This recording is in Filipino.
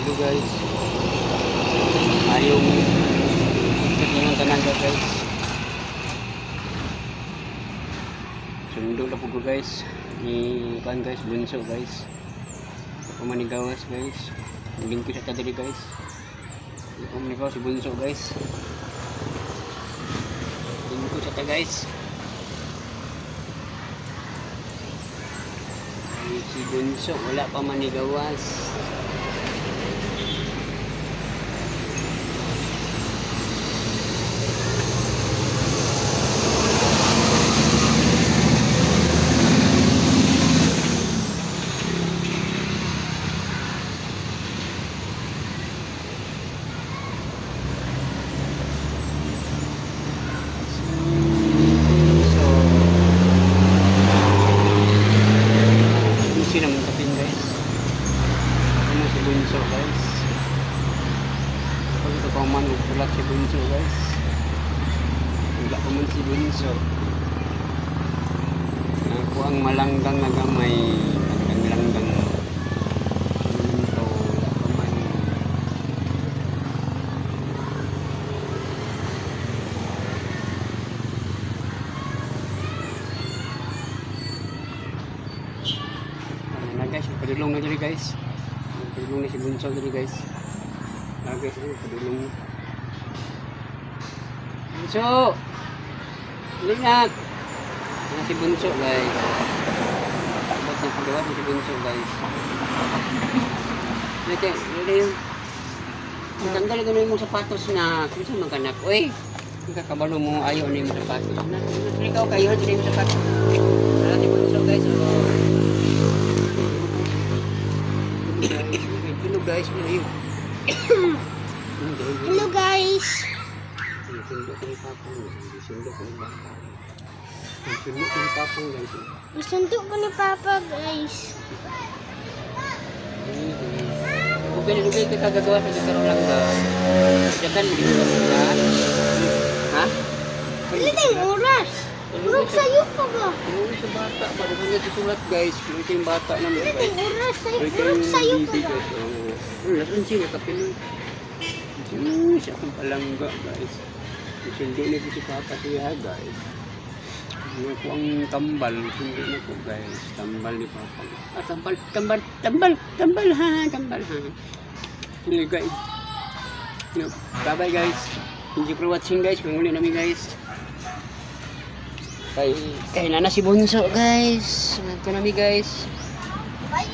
dito guys. Yung yung tanan guys. Sundo na po ko guys. Ikan guys, bunso guys. Pumanigawas guys. Naging ko siya tadali guys. Pumanigawas si bunso guys. Naging ko siya ta guys. Si bunso wala pa manigawas. Naman tapin guys. Ano si bunso guys. Kapag ito pa man ulat si bunso guys. Wala pa man si bunso. Ako ang malanggang na gamay. Ang langgang bunso. Wala pa man. Na guys, padulong na diri guys. Padulong na si bunso diri guys. Guys, padulong. Bunso. Lingat. Na si bunso guys. Tapos na pagawa si bunso guys. Nete, lili. Tanggal ko na yung sapatos na kunsa man kanak. Oy. Kakabalo mo ayo ni mo sapatos. Na ikaw kayo diri mo sapatos. Wala si bunso guys. Hello guys, Hello guys. Sundok ni Papang, sundok ni Papa. Sundok ni Papang guys. Isuntok ko ni Papa guys. Lugay ka kagagawa sa karon lang ba? Diyan mo ba? Ha? Dili tayong oras. Urog sa'yo pa ba? Ano sa bata, bago nga susulat guys. Ano yung bata naman Dili guys. tayong oras. Urog sa'yo pa ba? Lasan siya kapin. Siya akong palangga guys. Sundo na ko si Papa siya guys. Ano ko ang tambal. Sundo na ko guys. Tambal ni Papa. Tambal ha. Hindi guys. Bye bye guys. Thank you for watching guys. Kung uli namin guys. Kay na si bunso guys. Nagko namin guys. Bye.